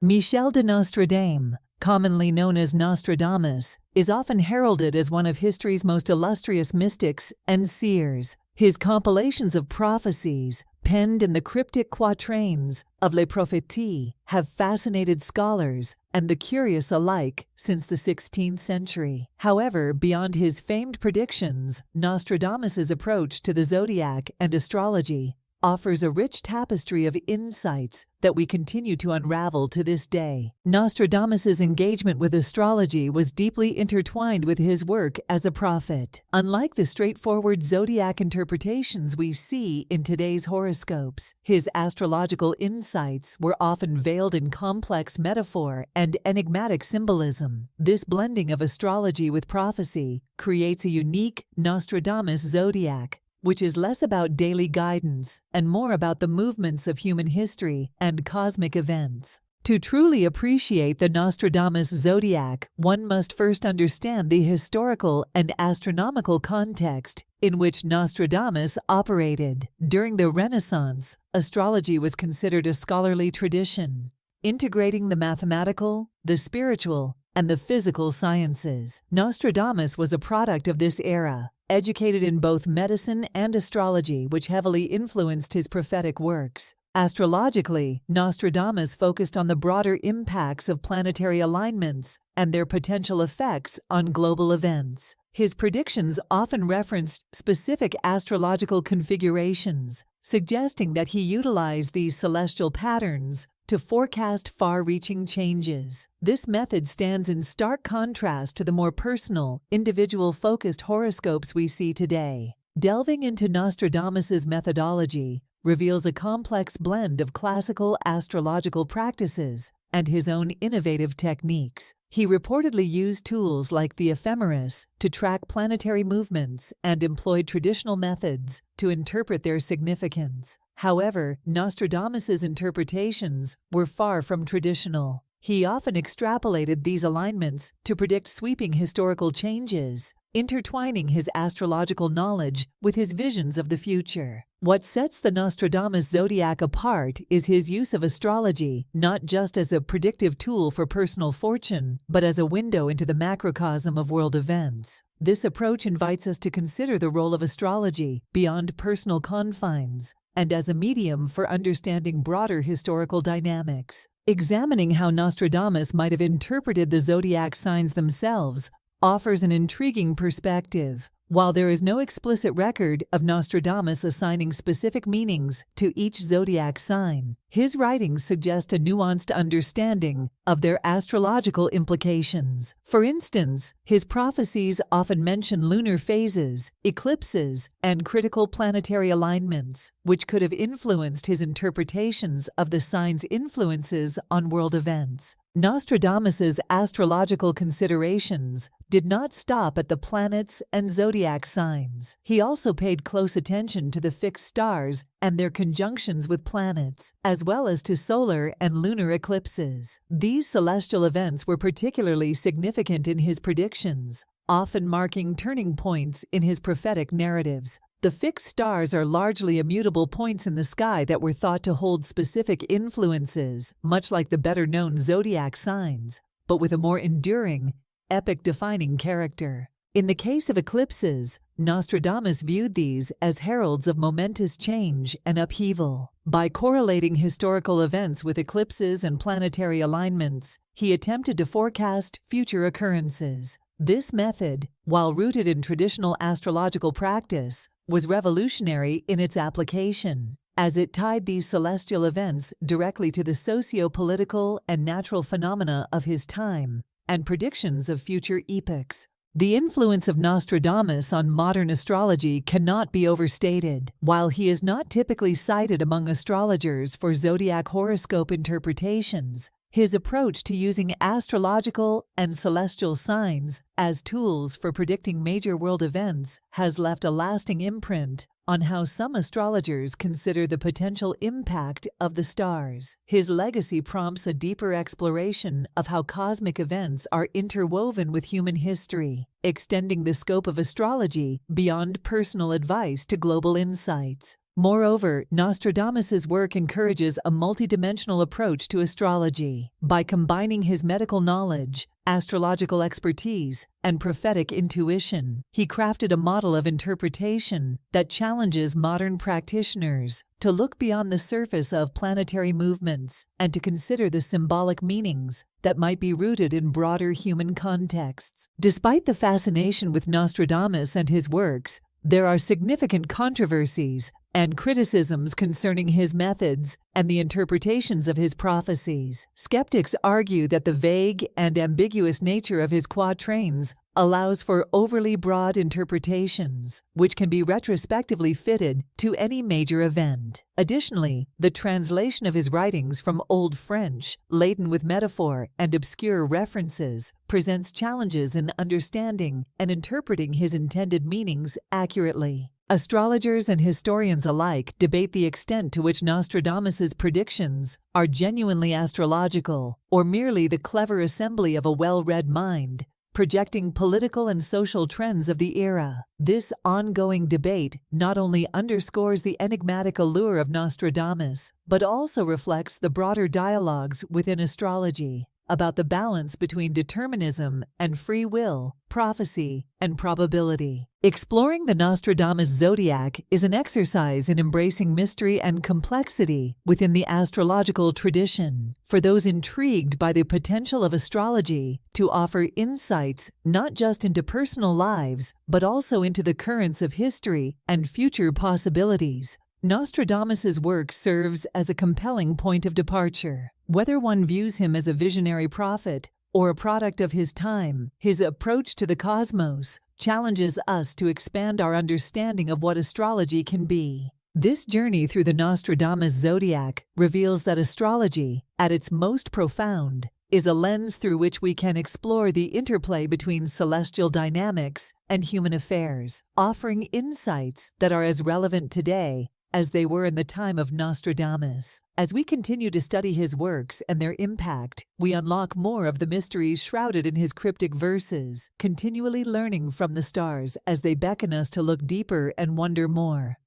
Michel de Nostradamus, commonly known as Nostradamus, is often heralded as one of history's most illustrious mystics and seers. His compilations of prophecies, penned in the cryptic quatrains of Les Prophéties, have fascinated scholars and the curious alike since the 16th century. However, beyond his famed predictions, Nostradamus's approach to the Zodiac and astrology offers a rich tapestry of insights that we continue to unravel to this day. Nostradamus's engagement with astrology was deeply intertwined with his work as a prophet. Unlike the straightforward zodiac interpretations we see in today's horoscopes, his astrological insights were often veiled in complex metaphor and enigmatic symbolism. This blending of astrology with prophecy creates a unique Nostradamus zodiac, which is less about daily guidance and more about the movements of human history and cosmic events. To truly appreciate the Nostradamus zodiac, one must first understand the historical and astronomical context in which Nostradamus operated. During the Renaissance, astrology was considered a scholarly tradition, integrating the mathematical, the spiritual, and the physical sciences. Nostradamus was a product of this era, educated in both medicine and astrology, which heavily influenced his prophetic works. Astrologically, Nostradamus focused on the broader impacts of planetary alignments and their potential effects on global events. His predictions often referenced specific astrological configurations, suggesting that he utilized these celestial patterns to forecast far-reaching changes. This method stands in stark contrast to the more personal, individual-focused horoscopes we see today. Delving into Nostradamus's methodology reveals a complex blend of classical astrological practices and his own innovative techniques. He reportedly used tools like the ephemeris to track planetary movements and employed traditional methods to interpret their significance. However, Nostradamus's interpretations were far from traditional. He often extrapolated these alignments to predict sweeping historical changes, intertwining his astrological knowledge with his visions of the future. What sets the Nostradamus zodiac apart is his use of astrology not just as a predictive tool for personal fortune, but as a window into the macrocosm of world events. This approach invites us to consider the role of astrology beyond personal confines and as a medium for understanding broader historical dynamics. Examining how Nostradamus might have interpreted the zodiac signs themselves offers an intriguing perspective. While there is no explicit record of Nostradamus assigning specific meanings to each zodiac sign, his writings suggest a nuanced understanding of their astrological implications. For instance, his prophecies often mention lunar phases, eclipses, and critical planetary alignments, which could have influenced his interpretations of the signs' influences on world events. Nostradamus's astrological considerations did not stop at the planets and zodiac signs. He also paid close attention to the fixed stars and their conjunctions with planets, as well as to solar and lunar eclipses. These celestial events were particularly significant in his predictions, often marking turning points in his prophetic narratives. The fixed stars are largely immutable points in the sky that were thought to hold specific influences, much like the better-known zodiac signs, but with a more enduring, epoch-defining character. In the case of eclipses, Nostradamus viewed these as heralds of momentous change and upheaval. By correlating historical events with eclipses and planetary alignments, he attempted to forecast future occurrences. This method, while rooted in traditional astrological practice, was revolutionary in its application, as it tied these celestial events directly to the socio-political and natural phenomena of his time and predictions of future epochs. The influence of Nostradamus on modern astrology cannot be overstated. While he is not typically cited among astrologers for zodiac horoscope interpretations, his approach to using astrological and celestial signs as tools for predicting major world events has left a lasting imprint on how some astrologers consider the potential impact of the stars. His legacy prompts a deeper exploration of how cosmic events are interwoven with human history, extending the scope of astrology beyond personal advice to global insights. Moreover, Nostradamus's work encourages a multidimensional approach to astrology. By combining his medical knowledge, astrological expertise, and prophetic intuition, he crafted a model of interpretation that challenges modern practitioners to look beyond the surface of planetary movements and to consider the symbolic meanings that might be rooted in broader human contexts. Despite the fascination with Nostradamus and his works, there are significant controversies and criticisms concerning his methods and the interpretations of his prophecies. Skeptics argue that the vague and ambiguous nature of his quatrains allows for overly broad interpretations, which can be retrospectively fitted to any major event. Additionally, the translation of his writings from Old French, laden with metaphor and obscure references, presents challenges in understanding and interpreting his intended meanings accurately. Astrologers and historians alike debate the extent to which Nostradamus's predictions are genuinely astrological or merely the clever assembly of a well-read mind, projecting political and social trends of the era. This ongoing debate not only underscores the enigmatic allure of Nostradamus, but also reflects the broader dialogues within astrology about the balance between determinism and free will, prophecy, and probability. Exploring the Nostradamus Zodiac is an exercise in embracing mystery and complexity within the astrological tradition. For those intrigued by the potential of astrology to offer insights not just into personal lives, but also into the currents of history and future possibilities, Nostradamus's work serves as a compelling point of departure. Whether one views him as a visionary prophet or a product of his time, his approach to the cosmos challenges us to expand our understanding of what astrology can be. This journey through the Nostradamus Zodiac reveals that astrology, at its most profound, is a lens through which we can explore the interplay between celestial dynamics and human affairs, offering insights that are as relevant today as they were in the time of Nostradamus. As we continue to study his works and their impact, we unlock more of the mysteries shrouded in his cryptic verses, continually learning from the stars as they beckon us to look deeper and wonder more.